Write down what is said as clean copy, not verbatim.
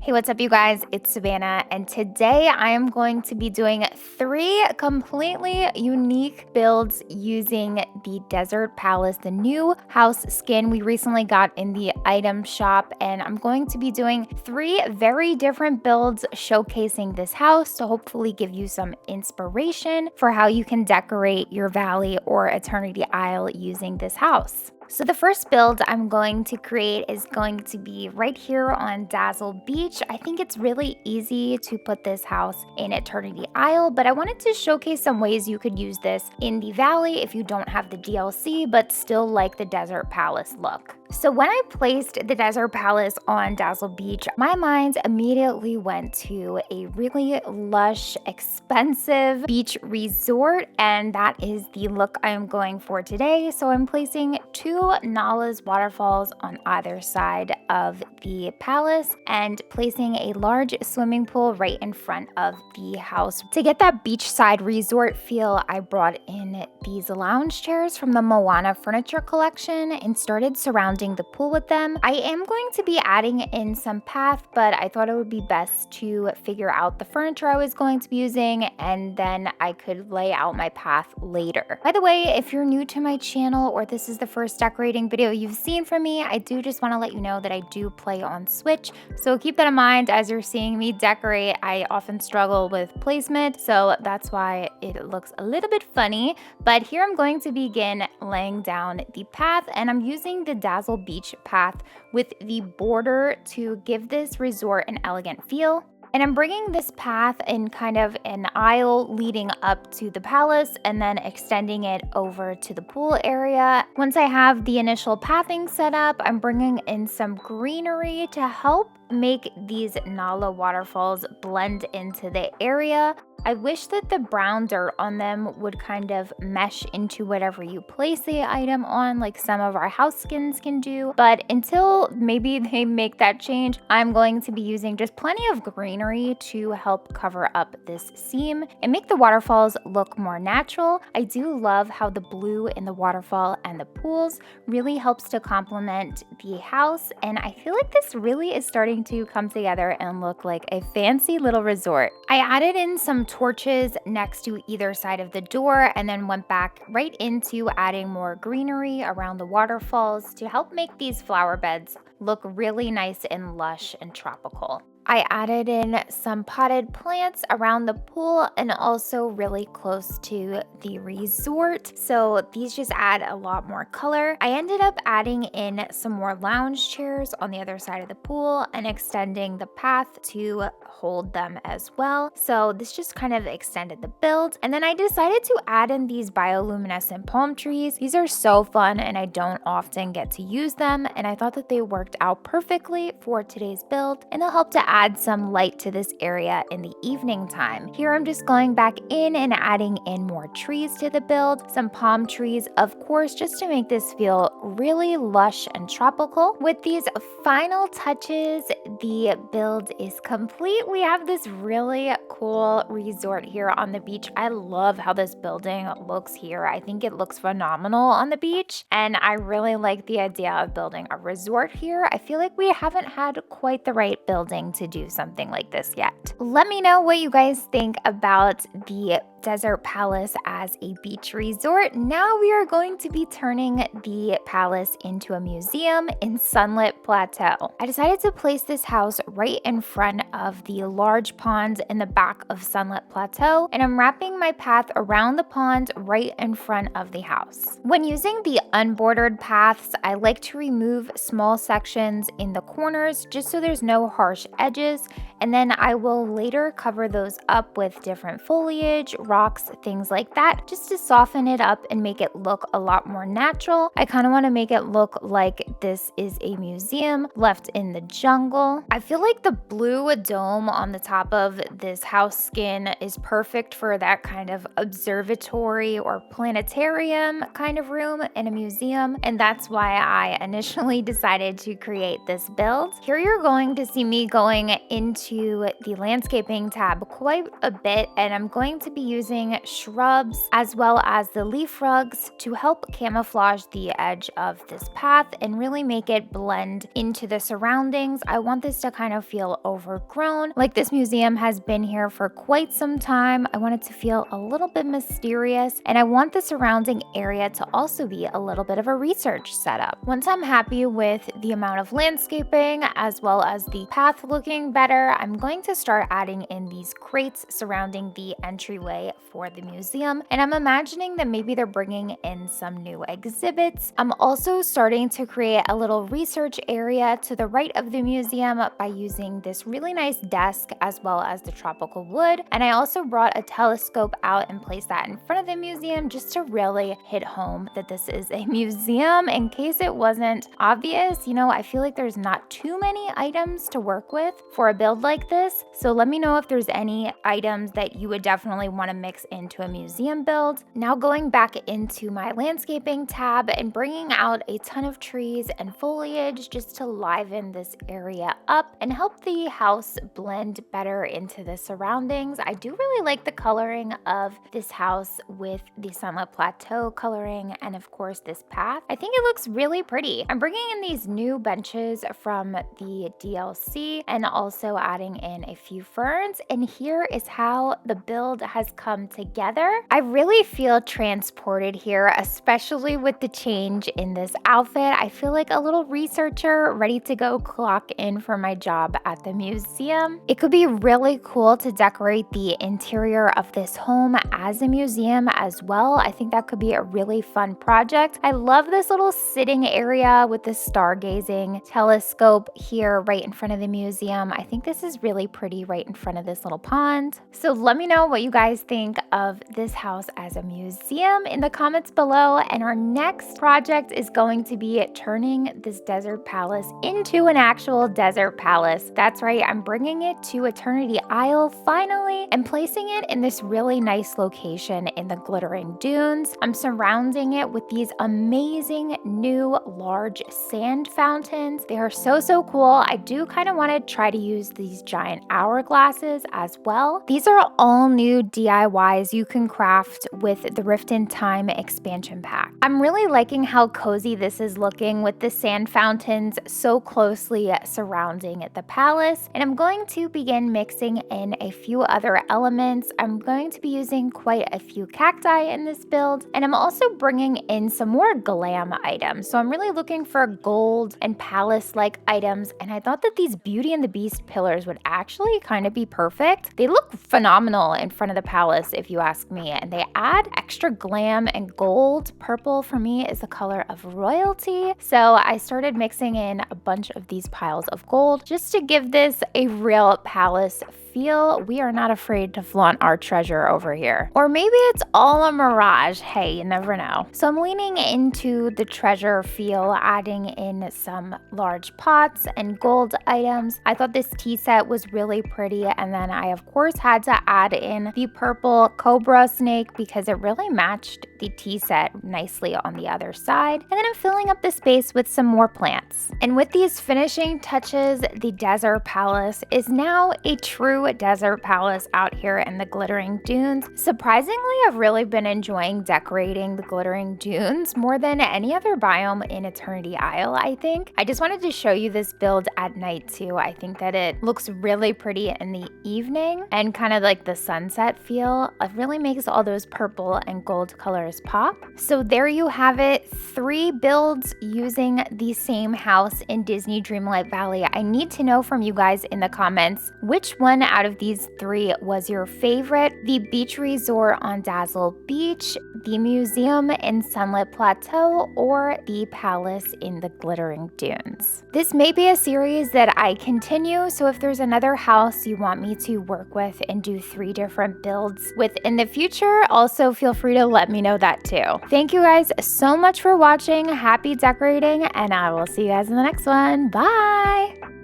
Hey, what's up, you guys? It's Savannah, and today I am going to be doing 3 completely unique builds using the Desert Palace, the new house skin we recently got in the item shop. And I'm going to be doing 3 very different builds showcasing this house to hopefully give you some inspiration for how you can decorate your valley or Eternity Isle using this house. So the first build I'm going to create is going to be right here on Dazzle Beach. I think it's really easy to put this house in Eternity Isle, but I wanted to showcase some ways you could use this in the valley if you don't have the DLC but still like the Desert Palace look. So when I placed the Desert Palace on Dazzle Beach, my mind immediately went to a really lush, expensive beach resort, and that is the look I'm going for today. So I'm placing 2 Nala's waterfalls on either side of the palace and placing a large swimming pool right in front of the house. To get that beachside resort feel, I brought in these lounge chairs from the Moana furniture collection and started surrounding the pool with them. I am going to be adding in some path, but I thought it would be best to figure out the furniture I was going to be using, and then I could lay out my path later. By the way, if you're new to my channel or this is the first decorating video you've seen from me, I do just want to let you know that I do play on Switch, so keep that in mind as you're seeing me decorate. I often struggle with placement, so that's why it looks a little bit funny, but here I'm going to begin laying down the path, and I'm using the Dazzle Beach path with the border to give this resort an elegant feel. And I'm bringing this path in kind of an aisle leading up to the palace and then extending it over to the pool area. Once I have the initial pathing set up, I'm bringing in some greenery to help make these Nala waterfalls blend into the area. I wish that the brown dirt on them would kind of mesh into whatever you place the item on, like some of our house skins can do. But until maybe they make that change, I'm going to be using just plenty of greenery to help cover up this seam and make the waterfalls look more natural. I do love how the blue in the waterfall and the pools really helps to complement the house, and I feel like this really is starting to come together and look like a fancy little resort. I added in some torches next to either side of the door and then went back right into adding more greenery around the waterfalls to help make these flower beds look really nice and lush and tropical. I added in some potted plants around the pool and also really close to the resort, so these just add a lot more color. I ended up adding in some more lounge chairs on the other side of the pool and extending the path to hold them as well. So this just kind of extended the build. And then I decided to add in these bioluminescent palm trees. These are so fun and I don't often get to use them, and I thought that they worked out perfectly for today's build, and they'll help to add some light to this area in the evening time. Here I'm just going back in and adding in more trees to the build, some palm trees, of course, just to make this feel really lush and tropical. With these final touches, the build is complete. We have this really cool resort here on the beach. I love how this building looks here. I think it looks phenomenal on the beach, and I really like the idea of building a resort here. I feel like we haven't had quite the right building to do something like this yet. Let me know what you guys think about the Desert Palace as a beach resort. Now we are going to be turning the palace into a museum in Sunlit Plateau. I decided to place this house right in front of the large pond in the back of Sunlit Plateau, and I'm wrapping my path around the pond right in front of the house. When using the unbordered paths, I like to remove small sections in the corners just so there's no harsh edges, and then I will later cover those up with different foliage, rocks, things like that, just to soften it up and make it look a lot more natural. I kind of want to make it look like this is a museum left in the jungle. I feel like the blue dome on the top of this house skin is perfect for that kind of observatory or planetarium kind of room in a museum, and that's why I initially decided to create this build. Here you're going to see me going into into the landscaping tab quite a bit, and I'm going to be using shrubs as well as the leaf rugs to help camouflage the edge of this path and really make it blend into the surroundings. I want this to kind of feel overgrown, like this museum has been here for quite some time. I want it to feel a little bit mysterious, and I want the surrounding area to also be a little bit of a research setup. Once I'm happy with the amount of landscaping as well as the path looking better, I'm going to start adding in these crates surrounding the entryway for the museum, and I'm imagining that maybe they're bringing in some new exhibits. I'm also starting to create a little research area to the right of the museum by using this really nice desk as well as the tropical wood, and I also brought a telescope out and placed that in front of the museum just to really hit home that this is a museum. In case it wasn't obvious, I feel like there's not too many items to work with for a build like this, so let me know if there's any items that you would definitely want to mix into a museum build. Now going back into my landscaping tab and bringing out a ton of trees and foliage just to liven this area up and help the house blend better into the surroundings. I do really like the coloring of this house with the Sunlit Plateau coloring and of course this path. I think it looks really pretty. I'm bringing in these new benches from the DLC and also adding in a few ferns, and here is how the build has come together. I really feel transported here, especially with the change in this outfit. I feel like a little researcher ready to go clock in for my job at the museum. It could be really cool to decorate the interior of this home as a museum as well. I think that could be a really fun project. I love this little sitting area with the stargazing telescope here right in front of the museum. I think this is really pretty right in front of this little pond. So let me know what you guys think of this house as a museum in the comments below. And our next project is going to be turning this desert palace into an actual desert palace. That's right, I'm bringing it to Eternity Isle finally and placing it in this really nice location in the Glittering Dunes. I'm surrounding it with these amazing new large sand fountains. They are so cool. I do kind of want to try to use these giant hourglasses as well. These are all new DIYs you can craft with the Rift in Time expansion pack. I'm really liking how cozy this is looking with the sand fountains so closely surrounding the palace, and I'm going to begin mixing in a few other elements. I'm going to be using quite a few cacti in this build, and I'm also bringing in some more glam items. So I'm really looking for gold and palace-like items, and I thought that these Beauty and the Beast pillars would actually kind of be perfect. They look phenomenal in front of the palace if you ask me, and they add extra glam and gold. Purple for me is the color of royalty, so I started mixing in a bunch of these piles of gold just to give this a real palace feel. We are not afraid to flaunt our treasure over here. Or maybe it's all a mirage. Hey, you never know. So I'm leaning into the treasure feel, adding in some large pots and gold items. I thought this tea set was really pretty, and then I of course had to add in the purple cobra snake because it really matched the tea set nicely on the other side. And then I'm filling up the space with some more plants. And with these finishing touches, the desert palace is now a true desert palace out here in the Glittering Dunes. Surprisingly, I've really been enjoying decorating the Glittering Dunes more than any other biome in Eternity Isle, I think. I just wanted to show you this build at night too. I think that it looks really pretty in the evening and kind of like the sunset feel. It really makes all those purple and gold colors pop. So there you have it, 3 builds using the same house in Disney Dreamlight Valley. I need to know from you guys in the comments which one out of these 3 was your favorite. The beach resort on Dazzle Beach, the museum in Sunlit Plateau, or the palace in the Glittering Dunes. This may be a series that I continue, so if there's another house you want me to work with and do 3 different builds with in the future, also feel free to let me know that too. Thank you guys so much for watching. Happy decorating, and I will see you guys in the next one. Bye!